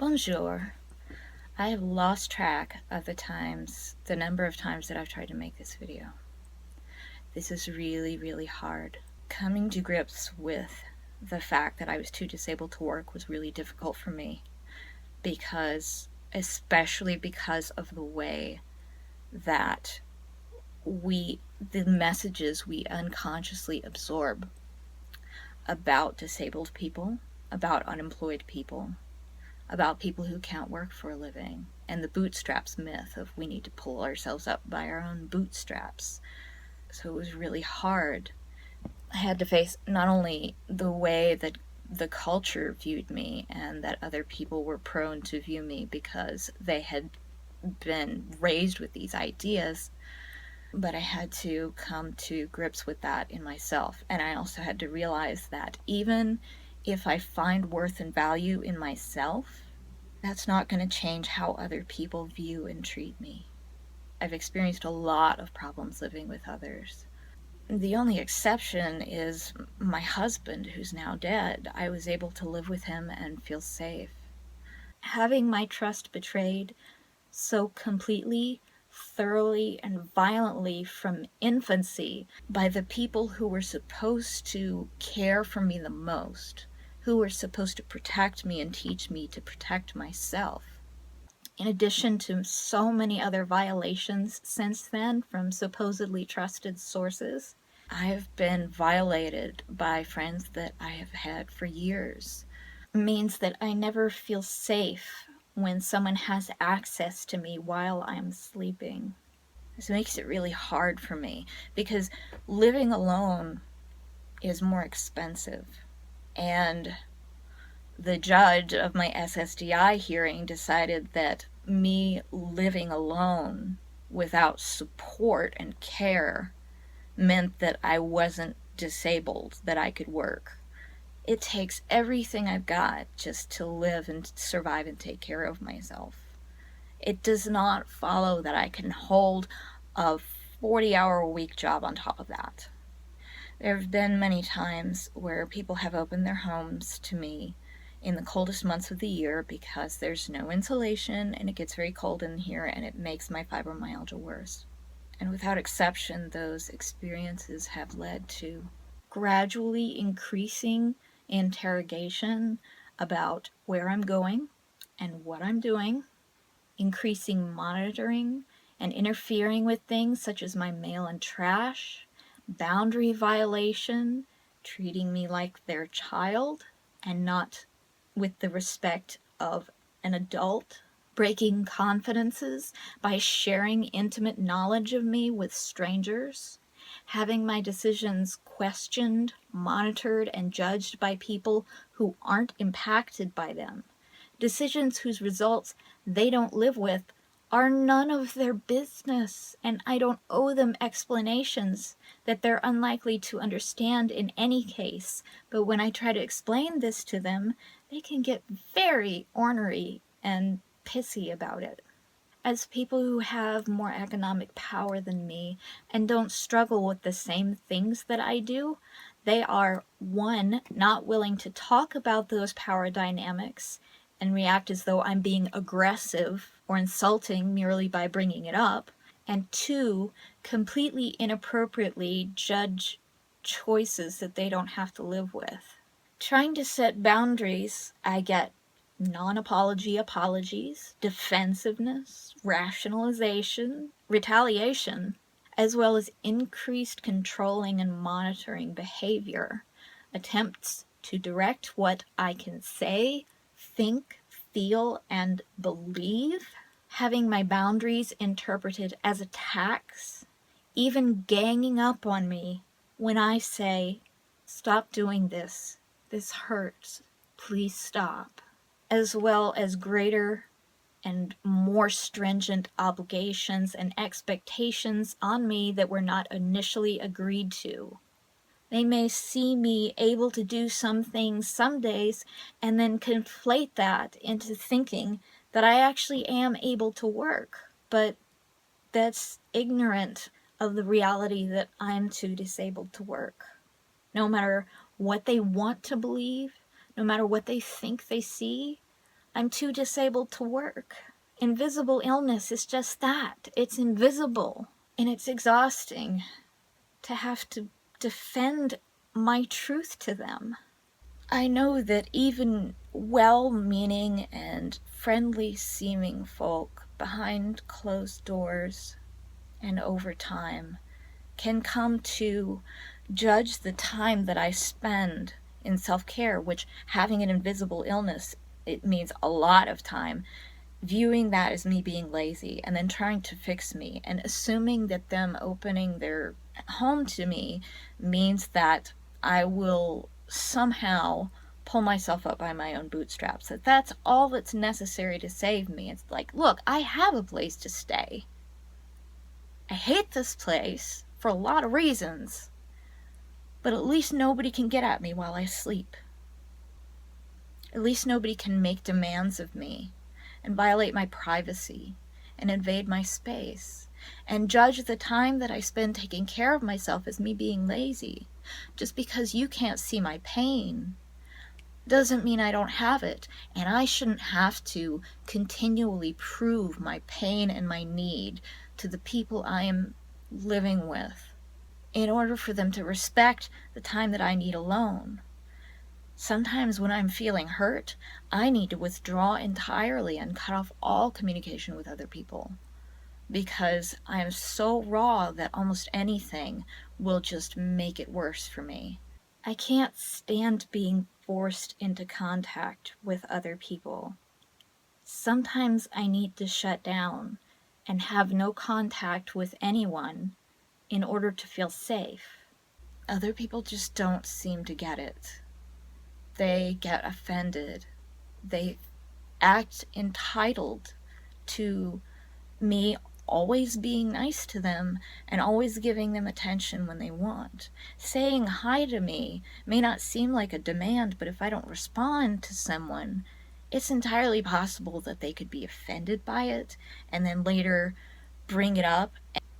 Bonjour. I have lost track of the number of times that I've tried to make this video. This is really, really hard. Coming to grips with the fact that I was too disabled to work was really difficult for me especially because of the way that the messages we unconsciously absorb about disabled people, about unemployed people, about people who can't work for a living, and the bootstraps myth of we need to pull ourselves up by our own bootstraps. So it was really hard. I had to face not only the way that the culture viewed me and that other people were prone to view me because they had been raised with these ideas, but I had to come to grips with that in myself. And I also had to realize that even if I find worth and value in myself, that's not going to change how other people view and treat me. I've experienced a lot of problems living with others. The only exception is my husband, who's now dead. I was able to live with him and feel safe. Having my trust betrayed so completely, thoroughly, and violently from infancy by the people who were supposed to care for me the most, who were supposed to protect me and teach me to protect myself, in addition to so many other violations since then from supposedly trusted sources. I've been violated by friends that I have had for years. It means that I never feel safe when someone has access to me while I'm sleeping. This makes it really hard for me because living alone is more expensive. And the judge of my SSDI hearing decided that me living alone without support and care meant that I wasn't disabled, that I could work. It takes everything I've got just to live and survive and take care of myself. It does not follow that I can hold a 40-hour-a-week job on top of that. There have been many times where people have opened their homes to me in the coldest months of the year because there's no insulation and it gets very cold in here and it makes my fibromyalgia worse. And without exception, those experiences have led to gradually increasing interrogation about where I'm going and what I'm doing, increasing monitoring and interfering with things such as my mail and trash, boundary violation, treating me like their child and not with the respect of an adult, breaking confidences by sharing intimate knowledge of me with strangers, having my decisions questioned, monitored, and judged by people who aren't impacted by them, decisions whose results they don't live with are none of their business, and I don't owe them explanations that they're unlikely to understand in any case. But when I try to explain this to them, they can get very ornery and pissy about it. As people who have more economic power than me and don't struggle with the same things that I do, they are, one, not willing to talk about those power dynamics and react as though I'm being aggressive or insulting merely by bringing it up, and two, completely inappropriately judge choices that they don't have to live with. Trying to set boundaries, I get non-apology apologies, defensiveness, rationalization, retaliation, as well as increased controlling and monitoring behavior, attempts to direct what I can say, think, feel, and believe, having my boundaries interpreted as attacks, even ganging up on me when I say, "Stop doing this. This hurts. Please stop." As well as greater and more stringent obligations and expectations on me that were not initially agreed to. They may see me able to do some things some days and then conflate that into thinking that I actually am able to work, but that's ignorant of the reality that I'm too disabled to work. No matter what they want to believe, no matter what they think they see, I'm too disabled to work. Invisible illness is just that. It's invisible. And it's exhausting to have to defend my truth to them. I know that even well-meaning and friendly-seeming folk behind closed doors and over time can come to judge the time that I spend in self-care, which, having an invisible illness, it means a lot of time, viewing that as me being lazy and then trying to fix me and assuming that them opening their home to me means that I will somehow pull myself up by my own bootstraps, that that's all that's necessary to save me. It's like, look, I have a place to stay. I hate this place for a lot of reasons, but at least nobody can get at me while I sleep. At least nobody can make demands of me and violate my privacy and invade my space and judge the time that I spend taking care of myself as me being lazy. Just because you can't see my pain doesn't mean I don't have it, and I shouldn't have to continually prove my pain and my need to the people I am living with in order for them to respect the time that I need alone. Sometimes when I'm feeling hurt, I need to withdraw entirely and cut off all communication with other people because I am so raw that almost anything will just make it worse for me. I can't stand being forced into contact with other people. Sometimes I need to shut down and have no contact with anyone in order to feel safe. Other people just don't seem to get it. They get offended. They act entitled to me always being nice to them and always giving them attention when they want. Saying hi to me may not seem like a demand, but if I don't respond to someone, it's entirely possible that they could be offended by it and then later bring it up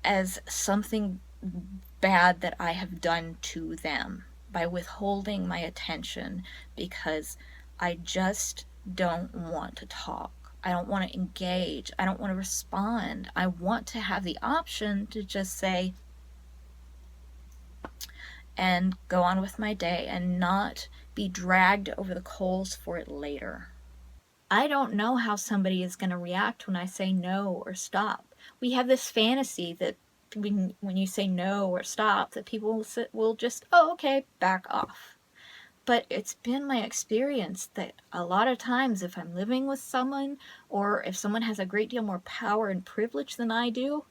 as something bad that I have done to them by withholding my attention because I just don't want to talk. I don't want to engage. I don't want to respond. I want to have the option to just say and go on with my day and not be dragged over the coals for it later. I don't know how somebody is going to react when I say no or stop. We have this fantasy that when you say no or stop, that people will just, oh, okay, back off. But it's been my experience that a lot of times if I'm living with someone or if someone has a great deal more power and privilege than I do,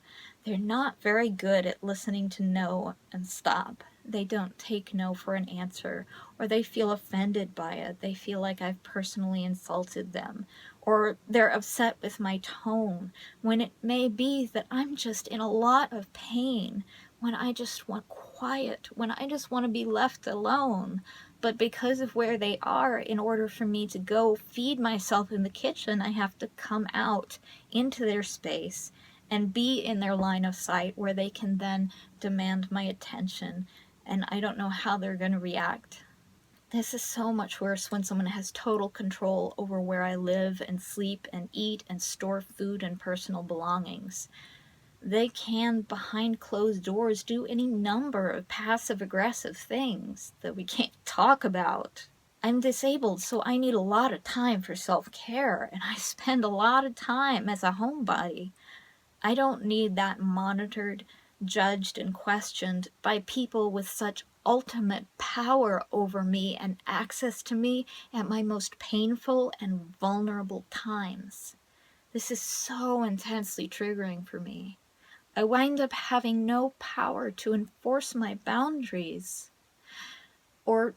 they're not very good at listening to no and stop. They don't take no for an answer, or they feel offended by it. They feel like I've personally insulted them, or they're upset with my tone, when it may be that I'm just in a lot of pain, when I just want quiet, when I just want to be left alone. But because of where they are, in order for me to go feed myself in the kitchen, I have to come out into their space and be in their line of sight where they can then demand my attention. And I don't know how they're going to react. This is so much worse when someone has total control over where I live and sleep and eat and store food and personal belongings. They can, behind closed doors, do any number of passive-aggressive things that we can't talk about. I'm disabled, so I need a lot of time for self-care, and I spend a lot of time as a homebody. I don't need that monitored, judged, and questioned by people with such ultimate power over me and access to me at my most painful and vulnerable times. This is so intensely triggering for me. I wind up having no power to enforce my boundaries or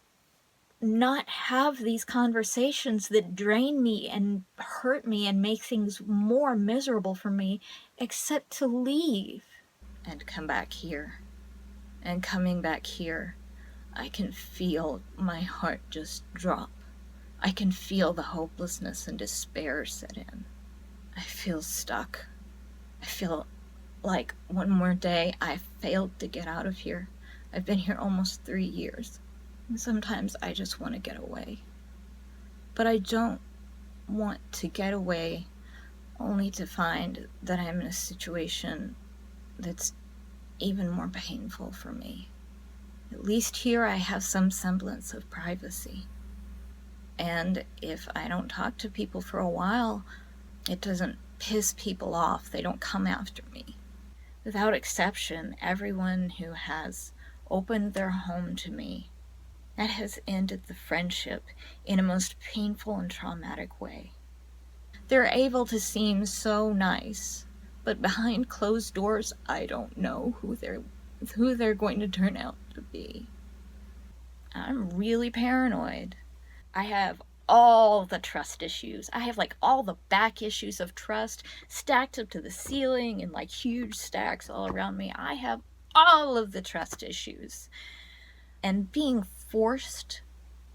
not have these conversations that drain me and hurt me and make things more miserable for me, except to leave and come back here. And coming back here, I can feel my heart just drop. I can feel the hopelessness and despair set in. I feel stuck. I feel like one more day I failed to get out of here. I've been here almost 3 years. And sometimes I just want to get away. But I don't want to get away only to find that I'm in a situation that's even more painful for me. At least here I have some semblance of privacy. And if I don't talk to people for a while, it doesn't piss people off. They don't come after me. Without exception, everyone who has opened their home to me, that has ended the friendship in a most painful and traumatic way. They're able to seem so nice, but behind closed doors, I don't know who they're going to turn out to be. I'm really paranoid. I have all the trust issues. I have like all the back issues of trust stacked up to the ceiling in like huge stacks all around me. I have all of the trust issues. And being forced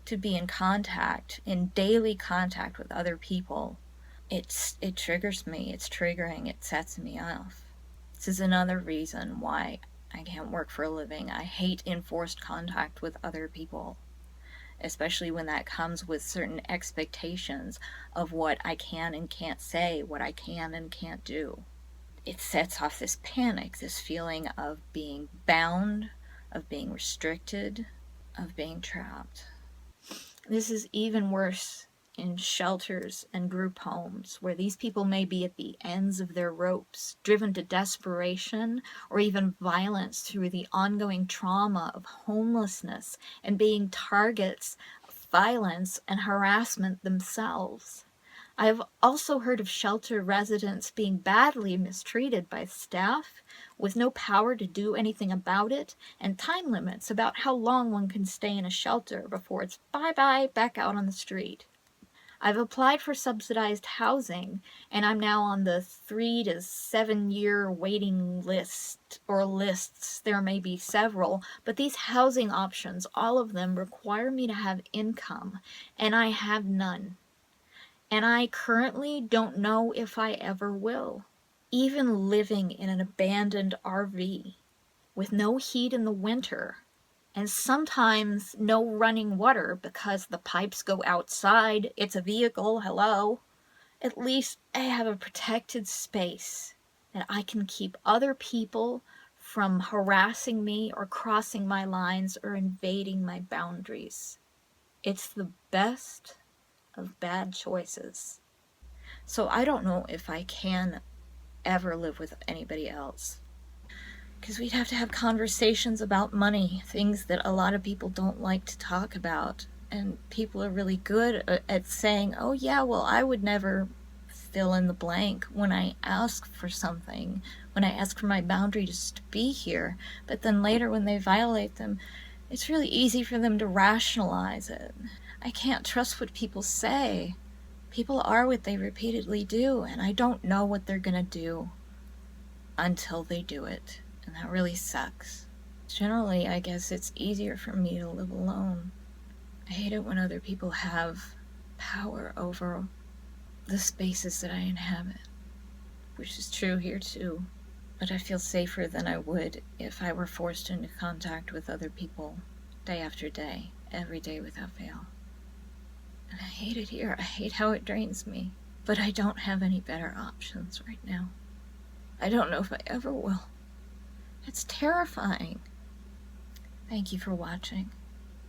to be in daily contact with other people, it triggers me. It's triggering. It sets me off. This is another reason why I can't work for a living. I hate enforced contact with other people, especially when that comes with certain expectations of what I can and can't say, what I can and can't do. It sets off this panic, this feeling of being bound, of being restricted, of being trapped. This is even worse in shelters and group homes, where these people may be at the ends of their ropes, driven to desperation or even violence through the ongoing trauma of homelessness and being targets of violence and harassment themselves. I have also heard of shelter residents being badly mistreated by staff with no power to do anything about it, and time limits about how long one can stay in a shelter before it's bye-bye back out on the street. I've applied for subsidized housing, and I'm now on the 3 to 7 year waiting list, or lists. There may be several, but these housing options, all of them require me to have income, and I have none. And I currently don't know if I ever will. Even living in an abandoned RV with no heat in the winter and sometimes no running water because the pipes go outside. It's a vehicle, hello. At least I have a protected space that I can keep other people from harassing me or crossing my lines or invading my boundaries. It's the best of bad choices. So I don't know if I can ever live with anybody else, because we'd have to have conversations about money, things that a lot of people don't like to talk about, and people are really good at saying, oh yeah, well, I would never fill in the blank when I ask for something, when I ask for my boundaries to be here, but then later when they violate them, it's really easy for them to rationalize it. I can't trust what people say. People are what they repeatedly do, and I don't know what they're gonna do until they do it, and that really sucks. Generally, I guess it's easier for me to live alone. I hate it when other people have power over the spaces that I inhabit, which is true here too, but I feel safer than I would if I were forced into contact with other people day after day, every day without fail. And I hate it here. I hate how it drains me. But I don't have any better options right now. I don't know if I ever will. It's terrifying. Thank you for watching.